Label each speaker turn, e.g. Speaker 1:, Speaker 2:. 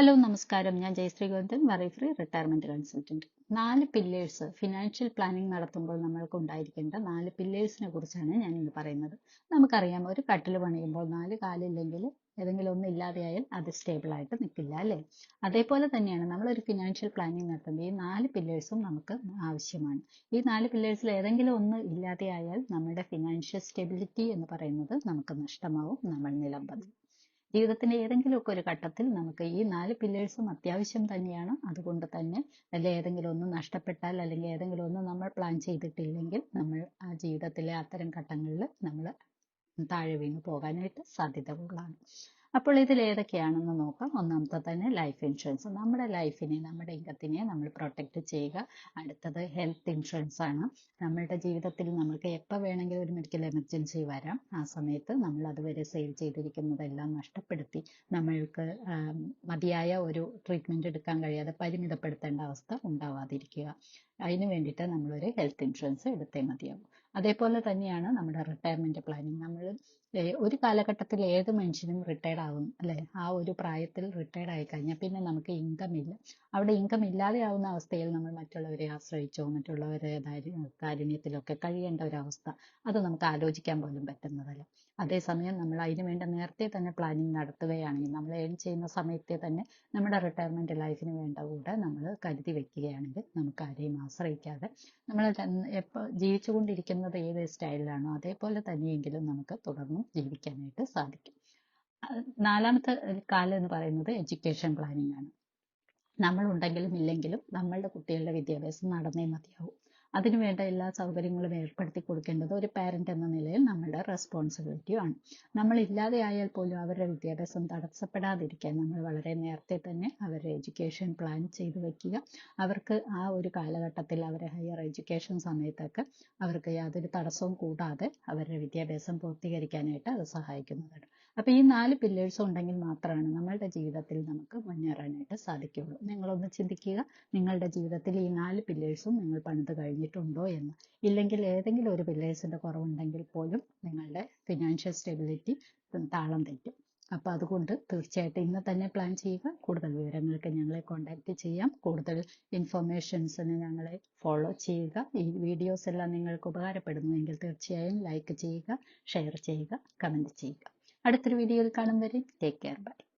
Speaker 1: Hello നമസ്കാരം. ഞാൻ Jayashree Govindan, worry free retirement consultant. 4 pillars financial planning നടത്തുമ്പോൾ നമ്മൾക്ക് ഉണ്ടായിരിക്കേണ്ട 4 പില്ലേഴ്സിനെ കുറിച്ചാണ് ഞാൻ ഇന്ന് പറയുന്നത്. നമുക്കറിയാം, ഒരു കട്ടിൽ പണിയുമ്പോൾ 4 കാലില്ലെങ്കിൽ ഏതെങ്കിലും ഒന്ന് ഇല്ലാതെയായാൽ അത് സ്റ്റേബിൾ ആയിട്ട് നിൽക്കില്ല, അല്ലേ? അതേപോലെ തന്നെയാണ് നമ്മളൊരു ഫിനാൻഷ്യൽ പ്ലാനിംഗ് നടത്തുമ്പോൾ ഈ 4 പില്ലേഴ്സും നമുക്ക് ആവശ്യമാണ്. ഈ 4 പില്ലേഴ്സിൽ ഏതെങ്കിലും ഒന്ന് ഇല്ലാതെയായാൽ നമ്മുടെ ഫിനാൻഷ്യൽ സ്റ്റെബിലിറ്റി എന്ന് പറയുന്നത് നമുക്ക് നഷ്ടമാവും, നമ്മൾ നിലംപതിയും. ജീവിതത്തിന്റെ ഏതെങ്കിലുമൊക്കെ ഒരു ഘട്ടത്തിൽ നമുക്ക് ഈ 4 പില്ലേഴ്സും അത്യാവശ്യം തന്നെയാണ്. അതുകൊണ്ട് തന്നെ ഏതെങ്കിലും ഒന്ന് നഷ്ടപ്പെട്ടാൽ അല്ലെങ്കിൽ ഏതെങ്കിലും ഒന്ന് നമ്മൾ പ്ലാൻ ചെയ്തിട്ടില്ലെങ്കിൽ നമ്മൾ ആ ജീവിതത്തിലെ അത്തരം ഘട്ടങ്ങളിൽ നമ്മൾ താഴെ വീണ് പോകാനായിട്ട് സാധ്യതകളാണ്. അപ്പോൾ ഇതിൽ ഏതൊക്കെയാണെന്ന് നോക്കാം. ഒന്നാമത്തെ തന്നെ ലൈഫ് ഇൻഷുറൻസ്. നമ്മുടെ ലൈഫിനെ, നമ്മുടെ ഇൻകത്തിനെ നമ്മൾ പ്രൊട്ടക്റ്റ് ചെയ്യുക. അടുത്തത് ഹെൽത്ത് ഇൻഷുറൻസ് ആണ്. നമ്മളുടെ ജീവിതത്തിൽ നമുക്ക് എപ്പോൾ വേണമെങ്കിലും ഒരു മെഡിക്കൽ എമർജൻസി വരാം. ആ സമയത്ത് നമ്മൾ അതുവരെ സേവ് ചെയ്തിരിക്കുന്നതെല്ലാം നഷ്ടപ്പെടുത്തി നമ്മൾക്ക് മതിയായ ഒരു ട്രീറ്റ്മെന്റ് എടുക്കാൻ കഴിയാതെ പരിമിതപ്പെടുത്തേണ്ട അവസ്ഥ ഉണ്ടാവാതിരിക്കുക. അതിന് വേണ്ടിയിട്ട് നമ്മളൊരു ഹെൽത്ത് ഇൻഷുറൻസ് എടുത്തേ മതിയാവും. അതേപോലെ തന്നെയാണ് നമ്മുടെ റിട്ടയർമെന്റ് പ്ലാനിങ്. നമ്മൾ ഒരു കാലഘട്ടത്തിൽ ഏത് മനുഷ്യനും റിട്ടയർഡ് ആവും, അല്ലെ? ആ ഒരു പ്രായത്തിൽ റിട്ടയർഡ് ആയി കഴിഞ്ഞാൽ പിന്നെ നമുക്ക് ഇൻകം ഇല്ല. അവിടെ ഇൻകം ഇല്ലാതെ ആവുന്ന അവസ്ഥയിൽ നമ്മൾ മറ്റുള്ളവരെ ആശ്രയിച്ചോ മറ്റുള്ളവരെ കാരുണ്യത്തിലൊക്കെ കഴിയേണ്ട ഒരവസ്ഥ, അത് നമുക്ക് ആലോചിക്കാൻ പോലും പറ്റുന്നതല്ല. അതേസമയം നമ്മൾ അതിന് വേണ്ട നേരത്തെ തന്നെ പ്ലാനിങ് നടത്തുകയാണെങ്കിൽ, നമ്മൾ ഏൺ ചെയ്യുന്ന സമയത്തെ തന്നെ നമ്മുടെ റിട്ടയർമെന്റ് ലൈഫിന് വേണ്ട കൂടെ നമ്മൾ കരുതി വെക്കുകയാണെങ്കിൽ നമുക്ക് ആരെയും ആശ്രയിക്കാതെ നമ്മൾ എപ്പോൾ ജീവിച്ചുകൊണ്ടിരിക്കുന്നത് ഏത് സ്റ്റൈലിലാണോ അതേപോലെ തന്നെയെങ്കിലും നമുക്ക് തുടർന്നും ജീവിക്കാനായിട്ട് സാധിക്കും. നാലാമത്തെ കാലം എന്ന് പറയുന്നത് എഡ്യൂക്കേഷൻ പ്ലാനിങ് ആണ്. നമ്മൾ ഉണ്ടെങ്കിലും ഇല്ലെങ്കിലും നമ്മളുടെ കുട്ടികളുടെ വിദ്യാഭ്യാസം നടന്നേ മതിയാവും. അതിനുവേണ്ട എല്ലാ സൗകര്യങ്ങളും ഏർപ്പെടുത്തി കൊടുക്കേണ്ടത് ഒരു പാരന്റ് എന്ന നിലയിൽ നമ്മളുടെ റെസ്പോൺസിബിലിറ്റിയാണ്. നമ്മൾ ഇല്ലാതെ ആയാൽ പോലും അവരുടെ വിദ്യാഭ്യാസം തടസ്സപ്പെടാതിരിക്കാൻ നമ്മൾ വളരെ നേരത്തെ തന്നെ അവരുടെ എഡ്യൂക്കേഷൻ പ്ലാൻ ചെയ്തു വെക്കുക. അവർക്ക് ആ ഒരു കാലഘട്ടത്തിൽ അവരെ ഹയർ എഡ്യൂക്കേഷൻ സമയത്തൊക്കെ അവർക്ക് യാതൊരു തടസ്സവും കൂടാതെ അവരുടെ വിദ്യാഭ്യാസം പൂർത്തീകരിക്കാനായിട്ട് അത് സഹായിക്കുന്നതാണ്. അപ്പോൾ ഈ 4 പില്ലേഴ്സും ഉണ്ടെങ്കിൽ മാത്രമാണ് നമ്മളുടെ ജീവിതത്തിൽ നമുക്ക് മുന്നേറാനായിട്ട് സാധിക്കുകയുള്ളൂ. നിങ്ങളൊന്ന് ചിന്തിക്കുക, നിങ്ങളുടെ ജീവിതത്തിൽ ഈ 4 പില്ലേഴ്സും നിങ്ങൾ പണിത് കഴിഞ്ഞിട്ടുണ്ടോ എന്ന്. ഇല്ലെങ്കിൽ ഏതെങ്കിലും ഒരു പില്ലേഴ്സിന്റെ കുറവുണ്ടെങ്കിൽ പോലും നിങ്ങളുടെ ഫിനാൻഷ്യൽ സ്റ്റെബിലിറ്റി താളം തെറ്റും. അപ്പോൾ അതുകൊണ്ട് തീർച്ചയായിട്ടും ഇന്ന് തന്നെ പ്ലാൻ ചെയ്യുക. കൂടുതൽ വിവരങ്ങൾക്ക് ഞങ്ങളെ കോൺടാക്റ്റ് ചെയ്യാം. കൂടുതൽ ഇൻഫർമേഷൻസിന് ഞങ്ങളെ ഫോളോ ചെയ്യുക. ഈ വീഡിയോസ് എല്ലാം നിങ്ങൾക്ക് ഉപകാരപ്പെടുന്നുവെങ്കിൽ തീർച്ചയായും ലൈക്ക് ചെയ്യുക, ഷെയർ ചെയ്യുക, കമൻറ്റ് ചെയ്യുക. അടുത്തൊരു വീഡിയോയിൽ കാണും വരെ ടേക്ക് കെയർ. ബൈ.